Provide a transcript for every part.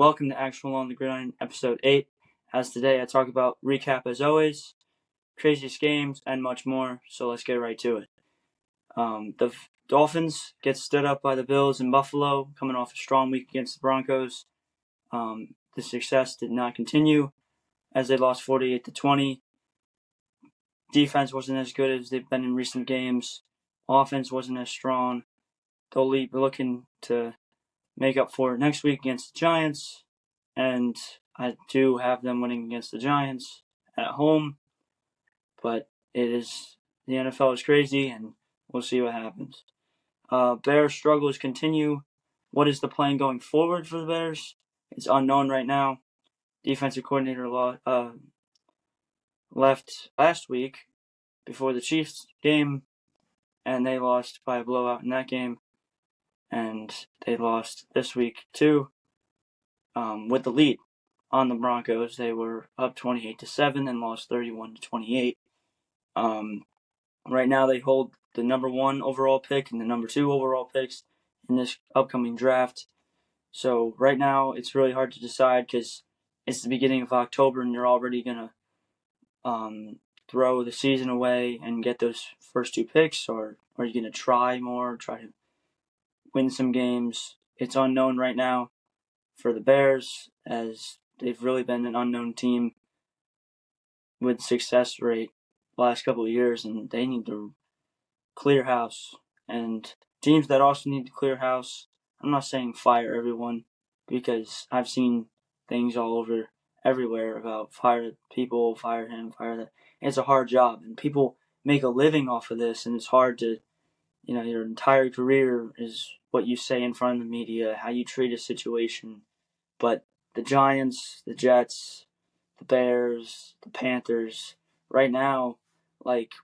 welcome to Actual on the Gridiron, episode 8. As today I talk about recap as always, craziest games, and much more, so let's get right to it. The Dolphins get stood up by the Bills in Buffalo, coming off a strong week against the Broncos. The success did not continue as they lost 48-20. Defense wasn't as good as they've been in recent games. Offense wasn't as strong. They'll be looking to make up for it next week against the Giants, and I do have them winning against the Giants at home, but the NFL is crazy, and we'll see what happens. Bears struggles continue. What is the plan going forward for the Bears? It's unknown right now. Defensive coordinator left last week before the Chiefs game, and they lost by a blowout in that game. And they lost this week too, with the lead on the Broncos. They were up 28-7 and lost 31-28. Right now they hold the number 1 overall pick and the number 2 overall picks in this upcoming draft. So right now it's really hard to decide because it's the beginning of October and you're already gonna throw the season away and get those first 2 picks, or are you gonna try to win some games? It's unknown right now for the Bears, as they've really been an unknown team with success rate the last couple of years, and they need to clear house. And teams that also need to clear house, I'm not saying fire everyone, because I've seen things all over everywhere about fire people, fire him, fire that. It's a hard job, and people make a living off of this, and it's hard to, your entire career is what you say in front of the media, how you treat a situation. But the Giants, the Jets, the Bears, the Panthers, right now,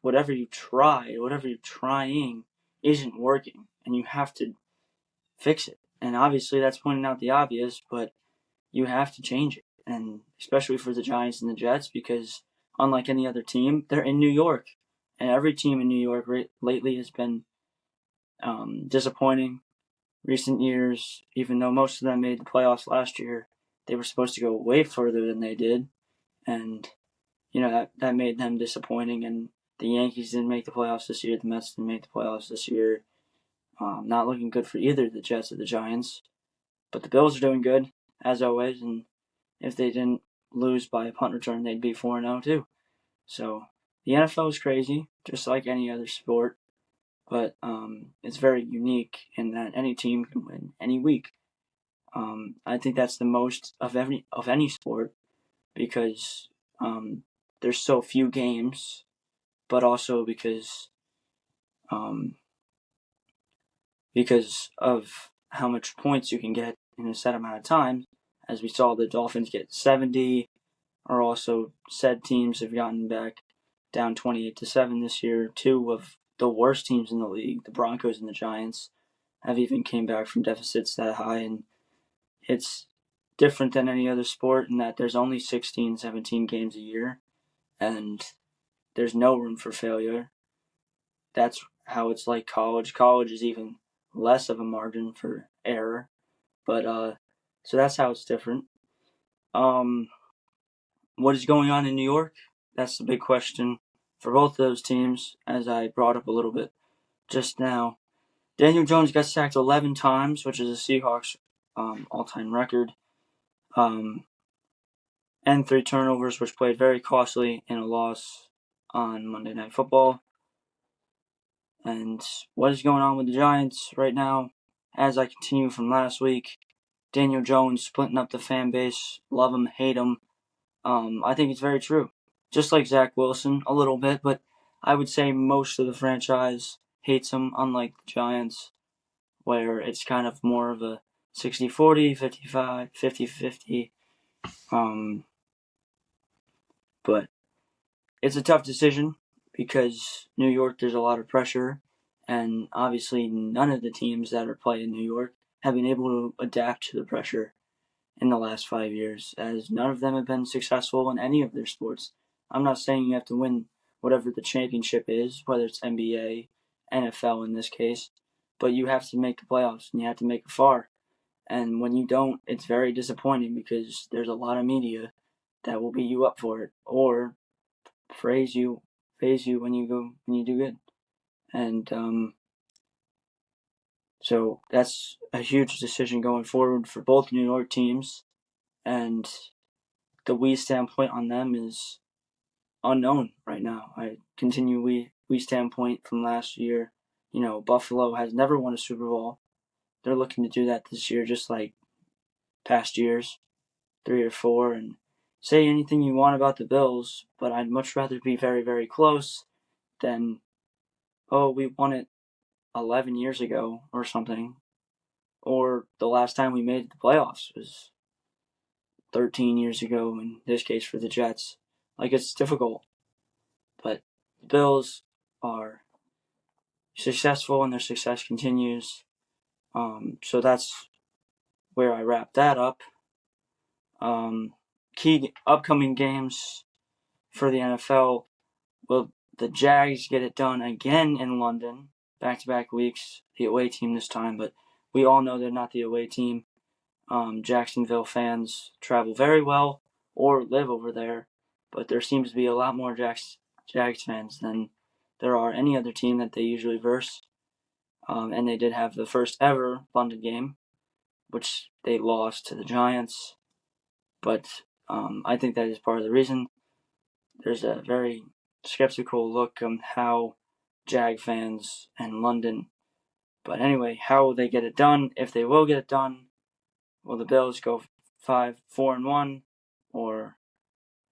whatever you're trying isn't working, and you have to fix it. And obviously that's pointing out the obvious, but you have to change it. And especially for the Giants and the Jets, because unlike any other team, they're in New York. And every team in New York lately has been disappointing. Recent years, even though most of them made the playoffs last year, they were supposed to go way further than they did. And, that made them disappointing. And the Yankees didn't make the playoffs this year. The Mets didn't make the playoffs this year. Not looking good for either the Jets or the Giants. But the Bills are doing good, as always. And if they didn't lose by a punt return, they'd be 4-0 too. So the NFL is crazy, just like any other sport. But it's very unique in that any team can win any week. I think that's the most of any sport, because there's so few games, but also because of how much points you can get in a set amount of time. As we saw, the Dolphins get 70, or also said teams have gotten back down 28-7 this year. 2 of the worst teams in the league, the Broncos and the Giants, have even came back from deficits that high. And it's different than any other sport in that there's only 16, 17 games a year, and there's no room for failure. That's how it's like college. College is even less of a margin for error. But so that's how it's different. What is going on in New York? That's the big question for both of those teams, as I brought up a little bit just now. Daniel Jones got sacked 11 times, which is a Seahawks all-time record. And 3 turnovers, which played very costly in a loss on Monday Night Football. And what is going on with the Giants right now? As I continue from last week, Daniel Jones splitting up the fan base, love him, hate him. I think it's very true. Just like Zach Wilson, a little bit, but I would say most of the franchise hates him, unlike the Giants, where it's kind of more of a 60-40, 55, 50-50. But it's a tough decision because New York, there's a lot of pressure, and obviously none of the teams that are playing New York have been able to adapt to the pressure in the last 5 years, as none of them have been successful in any of their sports. I'm not saying you have to win whatever the championship is, whether it's NBA, NFL in this case, but you have to make the playoffs, and you have to make it far. And when you don't, it's very disappointing because there's a lot of media that will beat you up for it or praise you when you do good. And so that's a huge decision going forward for both New York teams. And the we standpoint on them is unknown right now. I continue we standpoint from last year. Buffalo has never won a Super Bowl. They're looking to do that this year, just like past years, 3 or 4. And say anything you want about the Bills, but I'd much rather be very, very close than, oh, we won it 11 years ago or something. Or the last time we made the playoffs was 13 years ago, in this case for the Jets. Like, it's difficult. But the Bills are successful and their success continues. So that's where I wrap that up. Key upcoming games for the NFL. Will the Jags get it done again in London? Back-to-back weeks. The away team this time, but we all know they're not the away team. Jacksonville fans travel very well or live over there, but there seems to be a lot more Jags fans than there are any other team that they usually verse. And they did have the first ever London game, which they lost to the Giants. But I think that is part of the reason. There's a very skeptical look on how Jag fans and London. But anyway, how will they get it done? If they will get it done, will the Bills go 4-1, or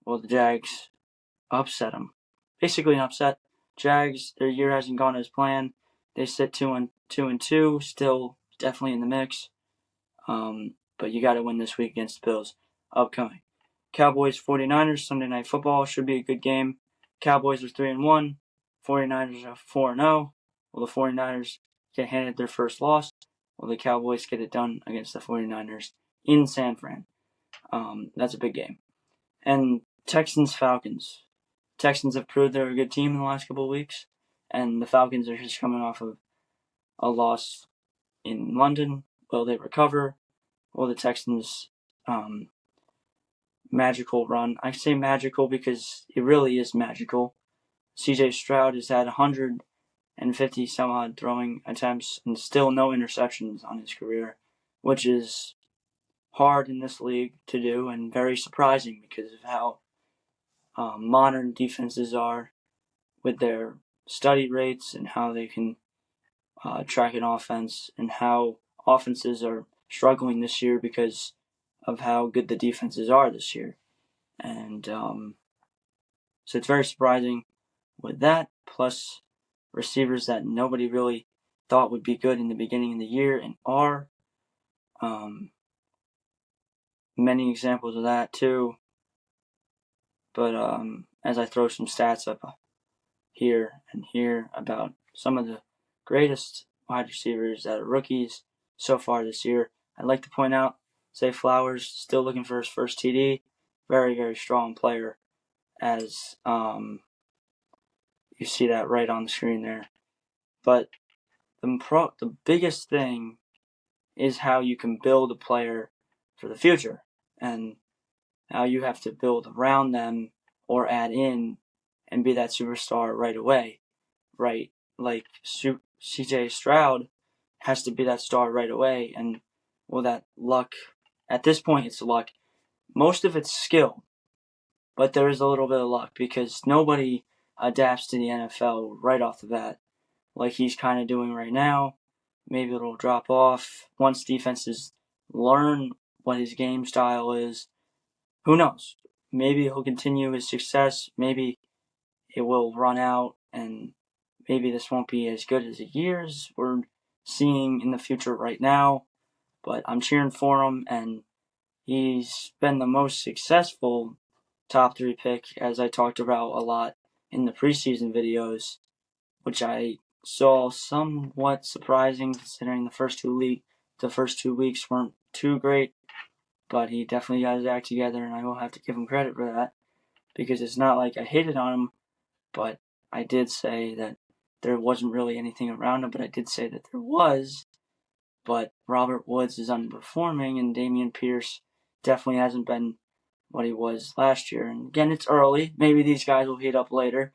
will the Jags upset them? Basically, an upset. Jags, their year hasn't gone as planned. They sit 2-2, still definitely in the mix. But you got to win this week against the Bills. Upcoming Cowboys 49ers Sunday Night Football should be a good game. Cowboys are 3-1. 49ers are 4-0. Will the 49ers get handed their first loss? Will the Cowboys get it done against the 49ers in San Fran? That's a big game. And Texans-Falcons. Texans have proved they're a good team in the last couple of weeks, and the Falcons are just coming off of a loss in London. Will they recover? Will the Texans magical run? I say magical because it really is magical. CJ Stroud has had 150 some odd throwing attempts and still no interceptions on his career, which is hard in this league to do and very surprising because of how modern defenses are with their study rates and how they can track an offense, and how offenses are struggling this year because of how good the defenses are this year. And so it's very surprising with that, plus receivers that nobody really thought would be good in the beginning of the year and are. Many examples of that too. But as I throw some stats up here and here about some of the greatest wide receivers that are rookies so far this year, I'd like to point out Zay Flowers, still looking for his first TD. Very, very strong player, as you see that right on the screen there. But the biggest thing is how you can build a player for the future, and how you have to build around them or add in and be that superstar right away, right? Like CJ Stroud has to be that star right away, and well, that luck, at this point it's luck. Most of it's skill, but there is a little bit of luck because nobody adapts to the NFL right off the bat like he's kind of doing right now. Maybe it'll drop off once defenses learn what his game style is. Who knows? Maybe he'll continue his success. Maybe it will run out, and maybe this won't be as good as the years we're seeing in the future right now. But I'm cheering for him, and he's been the most successful top 3 pick, as I talked about a lot in the preseason videos, which I saw somewhat surprising considering the first 2 weeks weren't too great. But he definitely got his act together, and I will have to give him credit for that, because it's not like I hated on him, but I did say that there wasn't really anything around him, but I did say that there was. but Robert Woods is underperforming, and Dameon Pierce definitely hasn't been what he was last year. And again, it's early. Maybe these guys will heat up later,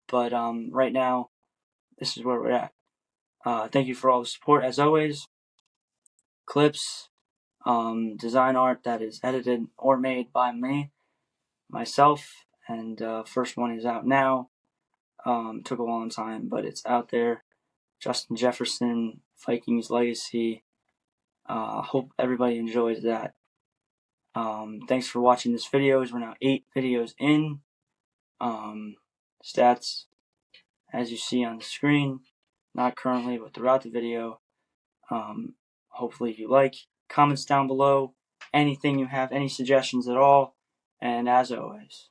but right now, this is where we're at. Thank you for all the support, as always. Clips, design art that is edited or made by myself, and first one is out now. Took a long time, but it's out there. Justin Jefferson, Vikings legacy. Hope everybody enjoys that. Thanks for watching this video. We're now 8 videos in. Stats, as you see on the screen, not currently, but throughout the video. Hopefully you like. Comments down below. Anything you have, any suggestions at all. And as always.